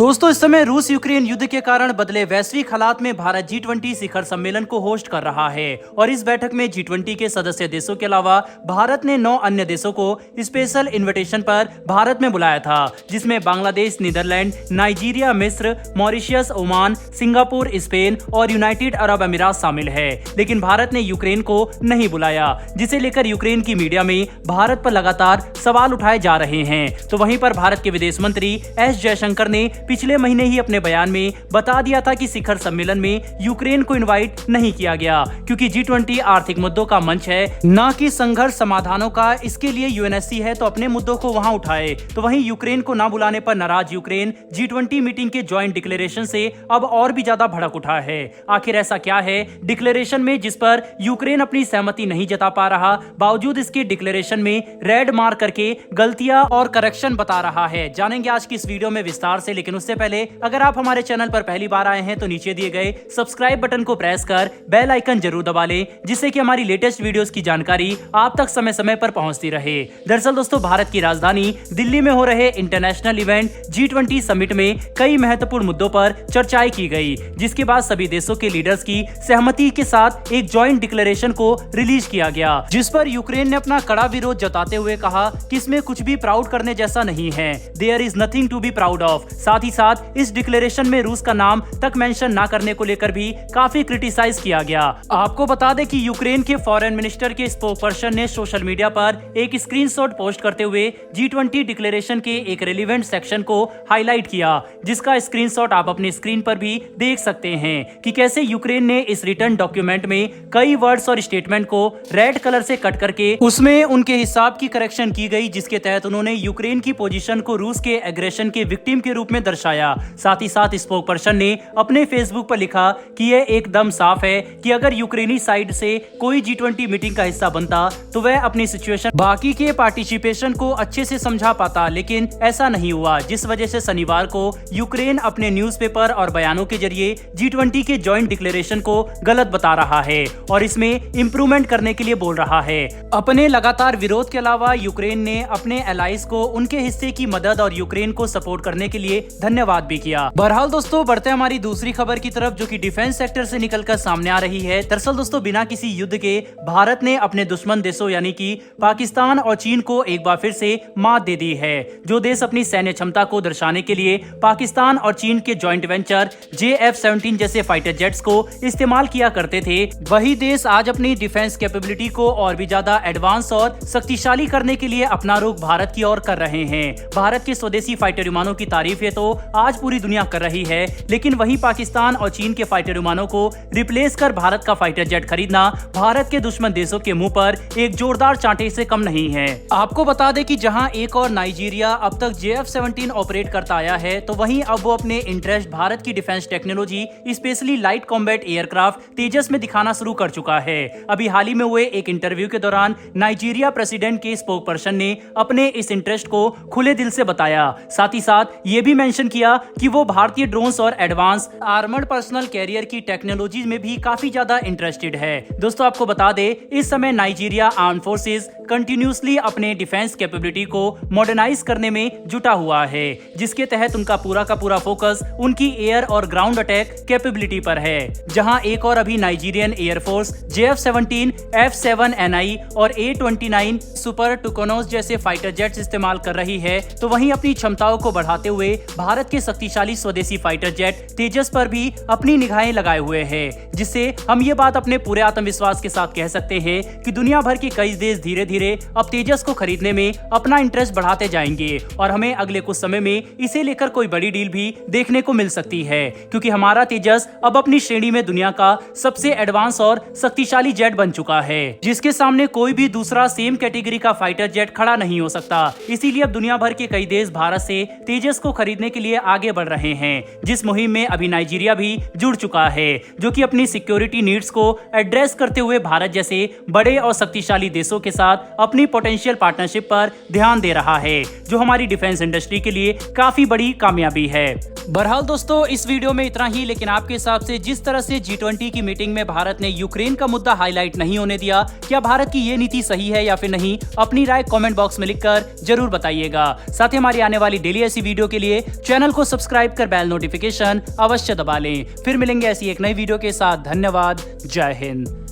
दोस्तों, इस समय रूस यूक्रेन युद्ध के कारण बदले वैश्विक हालात में भारत G20 शिखर सम्मेलन को होस्ट कर रहा है और इस बैठक में G20 के सदस्य देशों के अलावा भारत ने 9 अन्य देशों को स्पेशल इनविटेशन पर भारत में बुलाया था, जिसमें बांग्लादेश, नीदरलैंड, नाइजीरिया, मिस्र, मॉरिशस, ओमान, सिंगापुर, स्पेन और यूनाइटेड अरब अमीरात शामिल है। लेकिन भारत ने यूक्रेन को नहीं बुलाया, जिसे लेकर यूक्रेन की मीडिया में भारत पर लगातार सवाल उठाए जा रहे हैं। तो वहीं पर भारत के विदेश मंत्री एस जयशंकर ने पिछले महीने ही अपने बयान में बता दिया था कि शिखर सम्मेलन में यूक्रेन को इनवाइट नहीं किया गया, क्योंकि G20 आर्थिक मुद्दों का मंच है, न कि संघर्ष समाधानों का। इसके लिए यूएनएससी है तो अपने मुद्दों को वहां उठाए। तो वहीं यूक्रेन को न बुलाने पर नाराज यूक्रेन G20 मीटिंग के ज्वाइंट डिक्लेरेशन से अब और भी ज्यादा भड़क उठा है। आखिर ऐसा क्या है डिक्लेरेशन में जिस पर यूक्रेन अपनी सहमति नहीं जता पा रहा, बावजूद इसके डिक्लेरेशन में रेड मार्क करके गलतियां और करेक्शन बता रहा है? जानेंगे आज की इस वीडियो में विस्तार से। लेकिन उससे पहले अगर आप हमारे चैनल पर पहली बार आए हैं तो नीचे दिए गए सब्सक्राइब बटन को प्रेस कर बेल आइकन जरूर दबा लें, जिससे कि हमारी लेटेस्ट वीडियोस की जानकारी आप तक समय समय पर पहुंचती रहे। दरअसल दोस्तों, भारत की राजधानी दिल्ली में हो रहे इंटरनेशनल इवेंट G20 समिट में कई महत्वपूर्ण मुद्दों पर चर्चाएं की गई, जिसके बाद सभी देशों के लीडर्स की सहमति के साथ एक ज्वाइंट डिक्लेरेशन को रिलीज किया गया, जिस पर यूक्रेन ने अपना कड़ा विरोध जताते हुए कहा कि इसमें कुछ भी प्राउड करने जैसा नहीं है। There is nothing to be proud of. साथ ही साथ इस डिक्लेरेशन में रूस का नाम तक मेंशन ना करने को लेकर भी काफी क्रिटिसाइज किया गया। आपको बता दें कि यूक्रेन के फॉरेन मिनिस्टर के स्पोक्सपर्सन ने सोशल मीडिया पर एक स्क्रीनशॉट पोस्ट करते हुए G20 डिक्लेरेशन के एक रेलिवेंट सेक्शन को हाईलाइट किया, जिसका स्क्रीनशॉट आप अपनी स्क्रीन पर भी देख सकते हैं कि कैसे यूक्रेन ने इस रिटर्न डॉक्यूमेंट में कई वर्ड्स और स्टेटमेंट को रेड कलर से कट करके उसमें उनके हिसाब की करेक्शन की गई, जिसके तहत उन्होंने यूक्रेन की पोजीशन को रूस के एग्रेशन के विक्टिम के रूप में दर्शाया। साथ ही साथ स्पोक पर्सन ने अपने फेसबुक पर लिखा कि यह एकदम साफ है कि अगर यूक्रेनी साइड से कोई G20 मीटिंग का हिस्सा बनता तो वह अपनी सिचुएशन बाकी के पार्टिसिपेशन को अच्छे से समझा पाता, लेकिन ऐसा नहीं हुआ, जिस वजह से शनिवार को यूक्रेन अपने न्यूज़पेपर और बयानों के जरिए G20 के ज्वाइंट डिक्लेरेशन को गलत बता रहा है और इसमें इंप्रूवमेंट करने के लिए बोल रहा है। अपने लगातार विरोध के अलावा यूक्रेन ने अपने एलाइज को उनके हिस्से की मदद और यूक्रेन को सपोर्ट करने के लिए धन्यवाद भी किया। बहरहाल दोस्तों, बढ़ते हमारी दूसरी खबर की तरफ, जो कि डिफेंस सेक्टर से निकलकर सामने आ रही है। दरअसल दोस्तों, बिना किसी युद्ध के भारत ने अपने दुश्मन देशों यानी कि पाकिस्तान और चीन को एक बार फिर से मात दे दी है। जो देश अपनी सैन्य क्षमता को दर्शाने के लिए पाकिस्तान और चीन के ज्वाइंट वेंचर JF-17 जैसे फाइटर जेट्स को इस्तेमाल किया करते थे, वही देश आज अपनी डिफेंस कैपेबिलिटी को और भी ज्यादा एडवांस और शक्तिशाली करने के लिए अपना रुख भारत की ओर कर रहे हैं। भारत के स्वदेशी फाइटर विमानों की तारीफ है तो आज पूरी दुनिया कर रही है, लेकिन वहीं पाकिस्तान और चीन के फाइटर विमानों को रिप्लेस कर भारत का फाइटर जेट खरीदना भारत के दुश्मन देशों के मुंह पर एक जोरदार चांटे से कम नहीं है। आपको बता दें कि जहां एक और नाइजीरिया अब तक JF-17 ऑपरेट करता आया है, तो वहीं अब वो अपने इंटरेस्ट भारत की defence technology specially light combat aircraft Tejas में दिखाना शुरू कर चुका है। अभी हाल ही में हुए एक इंटरव्यू के दौरान नाइजीरिया प्रेसिडेंट के स्पोक पर्सन ने अपने इस इंटरेस्ट को खुले दिल से बताया। साथ ही साथ ये भी मेंशन किया कि वो भारतीय ड्रोन्स और एडवांस आर्मर्ड पर्सनल कैरियर की टेक्नोलॉजी में भी काफी ज्यादा इंटरेस्टेड है। दोस्तों, आपको बता दे, इस समय नाइजीरिया आर्म फोर्सेस कंटिन्यूसली अपने डिफेंस कैपेबिलिटी को मॉडर्नाइज करने में जुटा हुआ है, जिसके तहत उनका पूरा का पूरा फोकस उनकी एयर और ग्राउंड अटैक कैपेबिलिटी पर है। जहां एक और अभी नाइजीरियन एयरफोर्स JF-17, F-7NI और A-29 सुपर टुकनोस जैसे फाइटर जेट्स इस्तेमाल कर रही है, तो वहीं अपनी क्षमताओं को बढ़ाते हुए भारत के शक्तिशाली स्वदेशी फाइटर जेट तेजस पर भी अपनी निगाहें लगाए हुए हैं, जिससे हम ये बात अपने पूरे आत्मविश्वास के साथ कह सकते हैं कि दुनिया भर के कई देश धीरे धीरे अब तेजस को खरीदने में अपना इंटरेस्ट बढ़ाते जाएंगे और हमें अगले कुछ समय में इसे लेकर कोई बड़ी डील भी देखने को मिल सकती है, क्योंकि हमारा तेजस अब अपनी श्रेणी में दुनिया का सबसे एडवांस और शक्तिशाली जेट बन चुका है, जिसके सामने कोई भी दूसरा सेम कैटेगरी का फाइटर जेट खड़ा नहीं हो सकता। इसीलिए अब दुनिया भर के कई देश भारत से तेजस को खरीदने के लिए आगे बढ़ रहे हैं, जिस मुहिम में अभी नाइजीरिया भी जुड़ चुका है, जो कि अपनी सिक्योरिटी नीड्स को एड्रेस करते हुए भारत जैसे बड़े और शक्तिशाली देशों के साथ अपनी पोटेंशियल पार्टनरशिप पर ध्यान दे रहा है, जो हमारी डिफेंस इंडस्ट्री के लिए काफी बड़ी कामयाबी है। बहरहाल दोस्तों, इस वीडियो में इतना ही, लेकिन आपके हिसाब से जिस तरह से G20 की मीटिंग में भारत ने यूक्रेन का मुद्दा हाईलाइट नहीं होने दिया, क्या भारत की ये नीति सही है या फिर नहीं? अपनी राय कमेंट बॉक्स में लिखकर जरूर बताइएगा। साथ ही हमारी आने वाली डेली ऐसी वीडियो के लिए चैनल को सब्सक्राइब कर बेल नोटिफिकेशन अवश्य दबा लें। फिर मिलेंगे ऐसी एक नई वीडियो के साथ। धन्यवाद। जय हिंद।